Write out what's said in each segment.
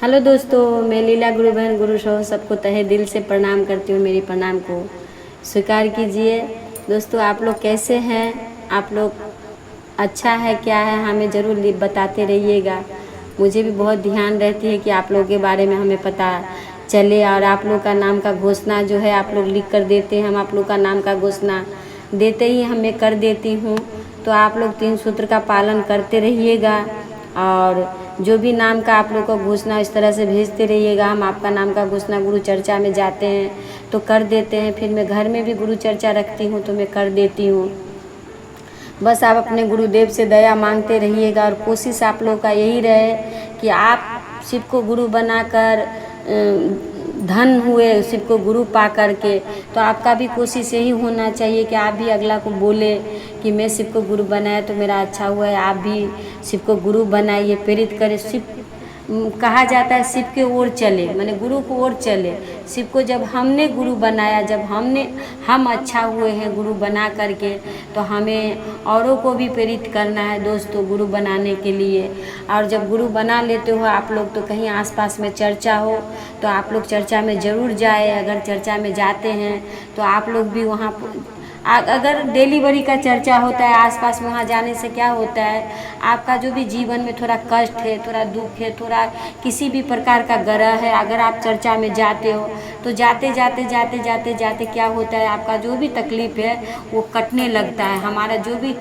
Hello दोस्तों, मैं लीला गुरु बहन गुरु शो सबको तहे दिल से प्रणाम करती हूँ। मेरी प्रणाम को स्वीकार कीजिए। दोस्तों, आप लोग कैसे हैं? आप लोग अच्छा है क्या है, हमें ज़रूर बताते रहिएगा। मुझे भी बहुत ध्यान रहती है कि आप लोगों के बारे में हमें पता चले, और आप लोग का नाम का घोषणा जो है आप लोग लिख कर देते हैं। हम आप लोग का नाम का घोषणा देते ही हमें कर देती हूँ। तो आप लोग 3 सूत्र का पालन करते रहिएगा, और जो भी नाम का आप लोग को घोषणा इस तरह से भेजते रहिएगा। हम आपका नाम का घोषणा गुरु चर्चा में जाते हैं तो कर देते हैं, फिर मैं घर में भी गुरु चर्चा रखती हूँ तो मैं कर देती हूँ। बस आप अपने गुरुदेव से दया मांगते रहिएगा, और कोशिश आप लोग का यही रहे कि आप शिव को गुरु बनाकर धन हुए, शिव को गुरु पा करके। तो आपका भी कोशिश यही होना चाहिए कि आप भी अगला को बोले कि मैं शिव को गुरु बनाया तो मेरा अच्छा हुआ है, आप भी शिव को गुरु बनाइए, प्रेरित करें। शिव कहा जाता है शिव के ओर चले, माने गुरु को ओर चले। शिव को जब हमने गुरु बनाया, जब हम अच्छा हुए हैं गुरु बना करके, तो हमें औरों को भी प्रेरित करना है दोस्तों गुरु बनाने के लिए। और जब गुरु बना लेते हो आप लोग, तो कहीं आसपास में चर्चा हो तो आप लोग चर्चा में ज़रूर जाए। अगर चर्चा में जाते हैं तो आप लोग भी वहाँ, अगर डिलीवरी का चर्चा होता है आसपास में, वहाँ जाने से क्या होता है, आपका जो भी जीवन में थोड़ा कष्ट है, थोड़ा दुख है, थोड़ा किसी भी प्रकार का ग्रह है, अगर आप चर्चा में जाते हो तो जाते जाते क्या होता है, आपका जो भी तकलीफ़ है वो कटने लगता है। हमारा जो भी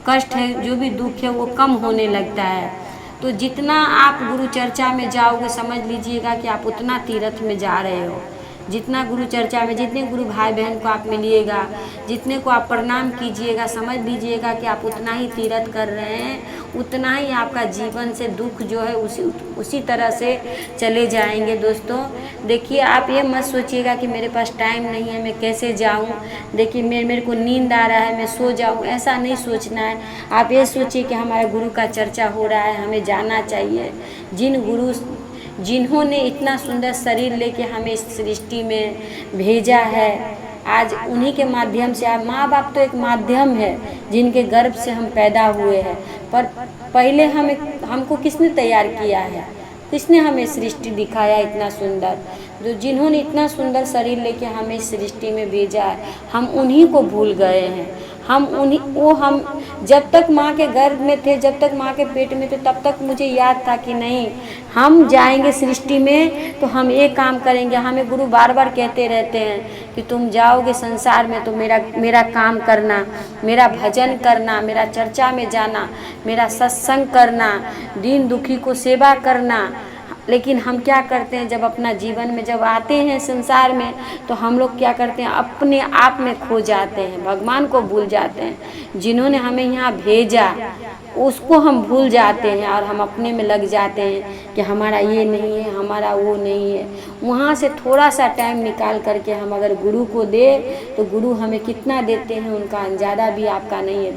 कष्ट है, जो भी दुख है, वो कम होने लगता है। तो जितना आप गुरु चर्चा में जाओगे, समझ लीजिएगा कि आप उतना तीर्थ में जा रहे हो। जितना गुरु चर्चा में, जितने गुरु भाई बहन को आप मिलिएगा, जितने को आप प्रणाम कीजिएगा, समझ लीजिएगा कि आप उतना ही तीर्थ कर रहे हैं, उतना ही आपका जीवन से दुख जो है उसी तरह से चले जाएंगे। दोस्तों देखिए, आप ये मत सोचिएगा कि मेरे पास टाइम नहीं है, मैं कैसे जाऊं, देखिए मेरे को नींद आ रहा है, मैं सो जाऊं, ऐसा नहीं सोचना है। आप ये सोचिए कि हमारे गुरु का चर्चा हो रहा है, हमें जाना चाहिए। जिन्होंने इतना सुंदर शरीर लेके हमें इस सृष्टि में भेजा है, आज उन्हीं के माध्यम से, आप माँ बाप तो एक माध्यम है जिनके गर्भ से हम पैदा हुए हैं, पर पहले हमको किसने तैयार किया है, किसने हमें सृष्टि दिखाया इतना सुंदर, जिन्होंने इतना सुंदर शरीर लेके हमें इस सृष्टि में भेजा है, हम उन्हीं को भूल गए हैं। हम जब तक माँ के गर्भ में थे, जब तक माँ के पेट में थे, तब तक मुझे याद था कि नहीं, हम जाएंगे सृष्टि में तो हम ये काम करेंगे। हमें गुरु बार बार कहते रहते हैं कि तुम जाओगे संसार में तो मेरा काम करना, मेरा भजन करना, मेरा चर्चा में जाना, मेरा सत्संग करना, दीन दुखी को सेवा करना। लेकिन हम क्या करते हैं, जब अपना जीवन में जब आते हैं संसार में, तो हम लोग क्या करते हैं, अपने आप में खो जाते हैं, भगवान को भूल जाते हैं। जिन्होंने हमें यहाँ भेजा उसको हम भूल जाते हैं, और हम अपने में लग जाते हैं कि हमारा ये नहीं है, हमारा वो नहीं है। वहाँ से थोड़ा सा टाइम निकाल करके हम अगर गुरु को दे तो गुरु हमें कितना देते हैं उनका अंदाज़ा भी आपका नहीं है।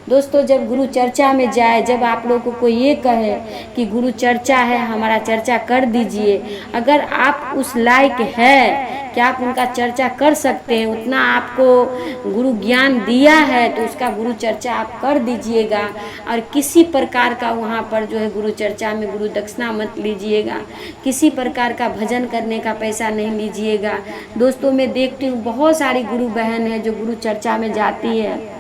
दोस्तों जब गुरु चर्चा में जाए, जब आप लोगों को ये कहे कि गुरु चर्चा है, हमारा चर्चा कर दीजिए, अगर आप उस लायक है कि आप उनका चर्चा कर सकते हैं, उतना आपको गुरु ज्ञान दिया है, तो उसका गुरु चर्चा आप कर दीजिएगा। और किसी प्रकार का वहाँ पर जो है गुरु चर्चा में गुरु दक्षिणा मत लीजिएगा, किसी प्रकार का भजन करने का पैसा नहीं लीजिएगा। दोस्तों मैं देखती हूँ बहुत सारी गुरु बहन है जो गुरु चर्चा में जाती है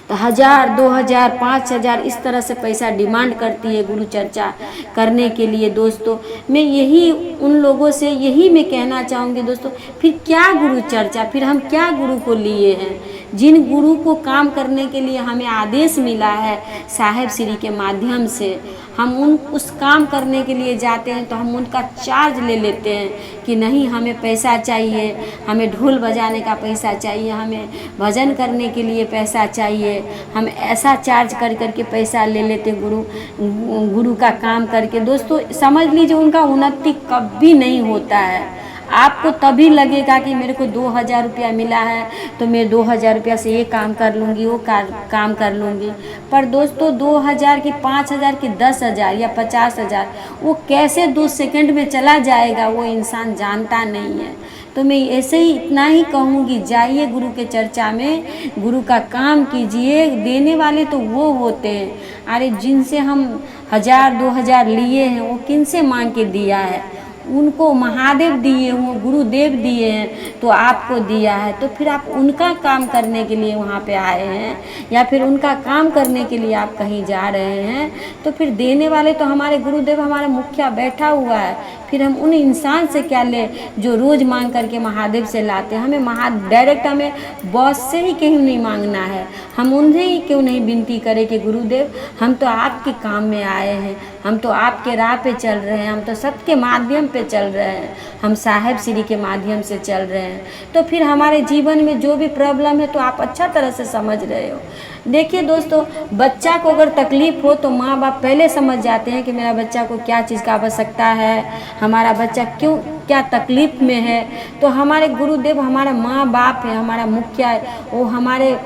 तो 1000, 2000, 5000 इस तरह से पैसा डिमांड करती है गुरु चर्चा करने के लिए। दोस्तों मैं यही उन लोगों से यही मैं कहना चाहूँगी, दोस्तों फिर क्या गुरु चर्चा, फिर हम क्या गुरु को लिए हैं। जिन गुरु को काम करने के लिए हमें आदेश मिला है साहेब श्री के माध्यम से, हम उस काम करने के लिए जाते हैं तो हम उनका चार्ज ले लेते हैं कि नहीं, हमें पैसा चाहिए, हमें ढोल बजाने का पैसा चाहिए, हमें भजन करने के लिए पैसा चाहिए। हम ऐसा चार्ज करके पैसा ले लेते गुरु का काम करके। दोस्तों समझ लीजिए उनका उन्नति कभी नहीं होता है। आपको तभी लगेगा कि मेरे को 2000 रुपया मिला है तो मैं 2000 रुपया से ये काम कर लूँगी, वो काम कर लूँगी। पर दोस्तों 2000 की 5000 की 10,000 या 50,000 वो कैसे 2 सेकंड में चला जाएगा वो इंसान जानता नहीं है। तो मैं ऐसे ही इतना ही कहूँगी, जाइए गुरु के चर्चा में, गुरु का काम कीजिए। देने वाले तो वो होते हैं, अरे जिनसे हम 1000 2000 लिए हैं, वो किन से मांग के दिया है? उनको महादेव दिए, वो गुरुदेव दिए हैं तो आपको दिया है। तो फिर आप उनका काम करने के लिए वहाँ पे आए हैं या फिर उनका काम करने के लिए आप कहीं जा रहे हैं, तो फिर देने वाले तो हमारे गुरुदेव, हमारा मुखिया बैठा हुआ है। फिर हम उन इंसान से क्या ले जो रोज़ मांग करके महादेव से लाते हैं? हमें डायरेक्ट हमें बॉस से ही क्यों नहीं मांगना है? हम उन्हें ही क्यों नहीं विनती करें कि गुरुदेव हम तो आपके काम में आए हैं, हम तो आपके राह पे चल रहे हैं, हम तो सत्य के माध्यम पे चल रहे हैं, हम साहेब श्री के माध्यम से चल रहे हैं। तो फिर हमारे जीवन में जो भी प्रॉब्लम है तो आप अच्छा तरह से समझ रहे हो। देखिए दोस्तों, बच्चा को अगर तकलीफ़ हो तो माँ बाप पहले समझ जाते हैं कि मेरा बच्चा को क्या चीज़ का आवश्यकता है, हमारा बच्चा क्यों क्या तकलीफ़ में है। तो हमारे गुरुदेव हमारा माँ बाप है, हमारा मुखिया है, वो हमारे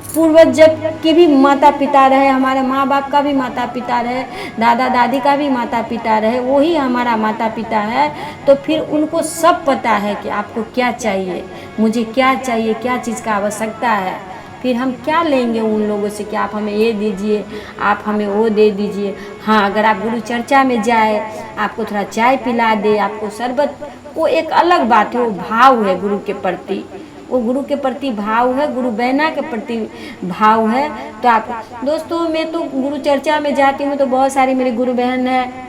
पूर्वज के भी माता पिता रहे, हमारे माँ बाप का भी माता पिता रहे, दादा दादी का भी माता पिता रहे, वही हमारा माता पिता है। तो फिर उनको सब पता है कि आपको क्या चाहिए, मुझे क्या चाहिए, क्या चीज़ का आवश्यकता है। फिर हम क्या लेंगे उन लोगों से कि आप हमें ये दीजिए, आप हमें वो दे दीजिए। हाँ, अगर आप गुरु चर्चा में जाए, आपको थोड़ा चाय पिला दे, आपको शरबत, वो एक अलग बात है, वो भाव है गुरु के प्रति, वो गुरु के प्रति भाव है, गुरु बहना के प्रति भाव है। तो आप दोस्तों, मैं तो गुरु चर्चा में जाती हूँ तो बहुत सारी मेरी गुरु बहन है,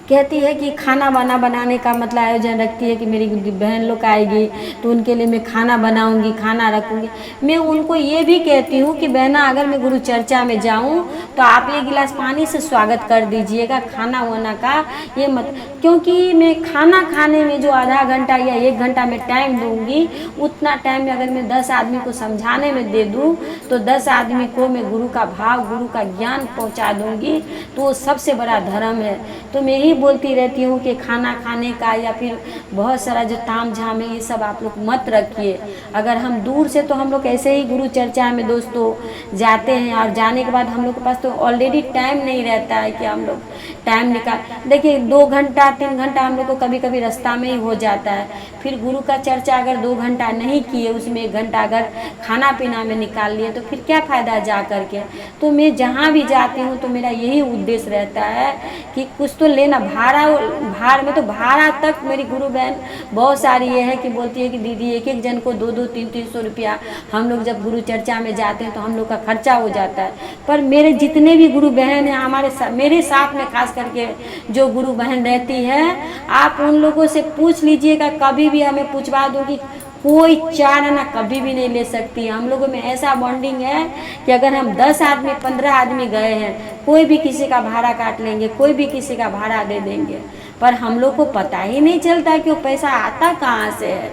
कहती है कि खाना वाना बनाने का मतलब आयोजन रखती है कि मेरी बहन लोग आएगी तो उनके लिए मैं खाना बनाऊंगी, खाना रखूंगी। मैं उनको ये भी कहती हूँ कि बहना, अगर मैं गुरु चर्चा में जाऊँ तो आप एक गिलास पानी से स्वागत कर दीजिएगा, खाना वाना का ये मत, क्योंकि मैं खाना खाने में जो आधा घंटा या 1 घंटा में टाइम दूँगी, उतना टाइम में अगर मैं 10 आदमी को समझाने में दे दूँ तो 10 आदमी को मैं गुरु का भाव, गुरु का ज्ञान पहुँचा दूँगी, तो वो सबसे बड़ा धर्म है। तो मैं ही बोलती रहती हूँ कि खाना खाने का या फिर बहुत सारा जो ताम झाम है, ये सब आप लोग मत रखिए। अगर हम दूर से, तो हम लोग ऐसे ही गुरु चर्चा में दोस्तों जाते हैं, और जाने के बाद हम लोग के पास तो ऑलरेडी टाइम नहीं रहता है कि हम लोग टाइम निकाल, देखिए 2 घंटा 3 घंटा हम लोग को कभी कभी रास्ता में ही हो जाता है। फिर गुरु का चर्चा अगर 2 घंटा नहीं किए, उसमें 1 घंटा अगर खाना पीना में निकाल लिए, तो फिर क्या फ़ायदा जा करके। तो मैं जहाँ भी जाती हूँ तो मेरा यही उद्देश्य रहता है कि कुछ तो लेना, भाड़ा में तो भाड़ा तक मेरी गुरु बहन बहुत सारी ये है कि बोलती है कि दीदी एक एक जन को 2-2 300 रुपया हम लोग जब गुरु चर्चा में जाते हैं तो हम लोग का खर्चा हो जाता है। पर मेरे जितने भी गुरु बहन हैं, मेरे साथ में खास करके जो गुरु बहन रहती है, आप उन लोगों से पूछ लीजिएगा, कभी भी हमें पूछवा दूँगी, कोई चार आना कभी भी नहीं ले सकती। हम लोगों में ऐसा बॉन्डिंग है कि अगर हम 10 आदमी 15 आदमी गए हैं, कोई भी किसी का भाड़ा काट लेंगे, कोई भी किसी का भाड़ा दे देंगे, पर हम लोग को पता ही नहीं चलता कि वो पैसा आता कहाँ से है,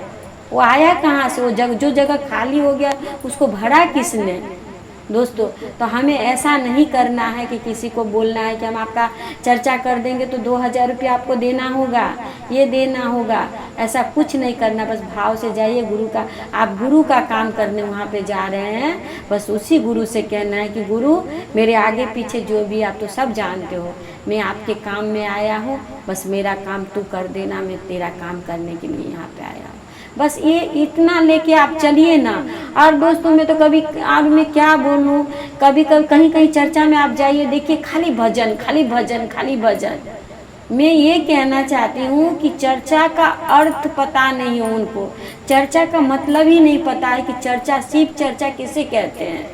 वो आया कहाँ से, वो जो जगह खाली हो गया उसको भरा किसने। दोस्तों, तो हमें ऐसा नहीं करना है कि किसी को बोलना है कि हम आपका चर्चा कर देंगे तो 2000 रुपया आपको देना होगा, ये देना होगा, ऐसा कुछ नहीं करना। बस भाव से जाइए, गुरु का, आप गुरु का काम करने वहाँ पे जा रहे हैं, बस उसी गुरु से कहना है कि गुरु मेरे आगे पीछे जो भी, आप तो सब जानते हो, मैं आपके काम में आया हूँ, बस मेरा काम तू कर देना, मैं तेरा काम करने के लिए यहाँ पे आया हूँ। बस ये इतना लेके आप चलिए ना। और दोस्तों, मैं तो कभी, और मैं क्या बोलूँ, कभी कभी कहीं कहीं चर्चा में आप जाइए, देखिए खाली भजन खाली भजन खाली भजन। मैं ये कहना चाहती हूँ कि चर्चा का अर्थ पता नहीं है उनको, चर्चा का मतलब ही नहीं पता है कि चर्चा, सिर्फ चर्चा किसे कहते हैं।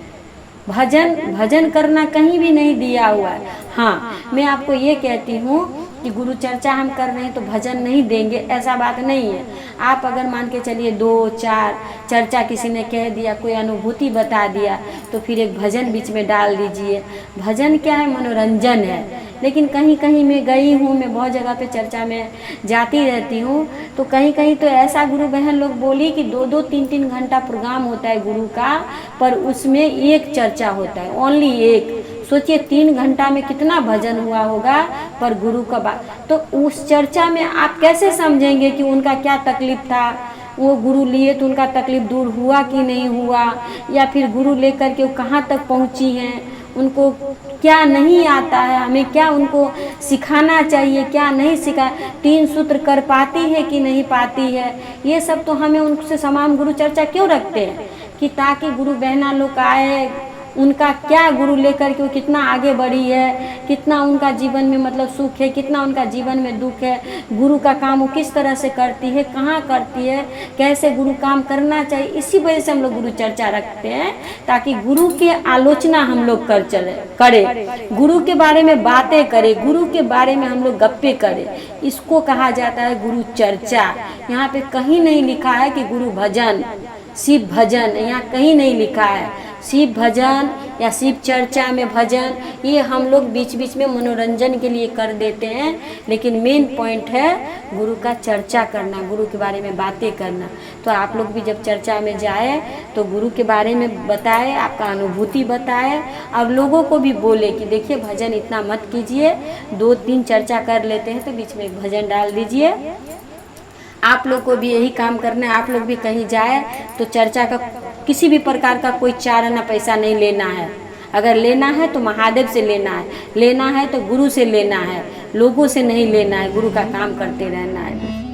भजन करना कहीं भी नहीं दिया हुआ है। हाँ, मैं आपको ये कहती हूँ कि गुरु चर्चा हम कर रहे हैं तो भजन नहीं देंगे, ऐसा बात नहीं है। आप अगर मान के चलिए 2-4 चर्चा किसी ने कह दिया, कोई अनुभूति बता दिया, तो फिर एक भजन बीच में डाल दीजिए। भजन क्या है? मनोरंजन है। लेकिन कहीं कहीं मैं गई हूँ, मैं बहुत जगह पे चर्चा में जाती रहती हूँ, तो कहीं कहीं तो ऐसा गुरु बहन लोग बोली कि 2-2 3-3 घंटा प्रोग्राम होता है गुरु का, पर उसमें एक चर्चा होता है, ओनली एक। सोचिए 3 घंटा में कितना भजन हुआ होगा, पर गुरु का बात, तो उस चर्चा में आप कैसे समझेंगे कि उनका क्या तकलीफ था, वो गुरु लिए तो उनका तकलीफ दूर हुआ कि नहीं हुआ, या फिर गुरु लेकर के वो कहाँ तक पहुँची हैं, उनको क्या नहीं आता है, हमें क्या उनको सिखाना चाहिए, क्या नहीं सिखा, 3 सूत्र कर पाती है कि नहीं पाती है। ये सब तो हमें उनसे समान गुरु चर्चा क्यों रखते हैं कि ताकि गुरु बहना लोग आए, उनका क्या गुरु लेकर के वो कितना आगे बढ़ी है, कितना उनका जीवन में मतलब सुख है, कितना उनका जीवन में दुख है, गुरु का काम वो किस तरह से करती है, कहाँ करती है, कैसे गुरु काम करना चाहिए। इसी वजह से हम लोग गुरु चर्चा रखते हैं, ताकि गुरु के आलोचना हम लोग करें, गुरु के बारे में बातें करें, गुरु के बारे में हम लोग गप्पे करें। इसको कहा जाता है गुरु चर्चा। यहाँ पे कहीं नहीं लिखा है कि गुरु भजन, शिव भजन, यहाँ कहीं नहीं लिखा है। शिव भजन या शिव चर्चा में भजन ये हम लोग बीच बीच में मनोरंजन के लिए कर देते हैं, लेकिन मेन पॉइंट है गुरु का चर्चा करना, गुरु के बारे में बातें करना। तो आप लोग भी जब चर्चा में जाए तो गुरु के बारे में बताए, आपका अनुभूति बताए, और लोगों को भी बोले कि देखिए भजन इतना मत कीजिए, 2-3 चर्चा कर लेते हैं तो बीच में एक भजन डाल दीजिए। आप लोग को भी यही काम करना है। आप लोग भी कहीं जाए तो चर्चा का किसी भी प्रकार का कोई चाराना पैसा नहीं लेना है। अगर लेना है तो महादेव से लेना है तो गुरु से लेना है, लोगों से नहीं लेना है। गुरु का काम करते रहना है।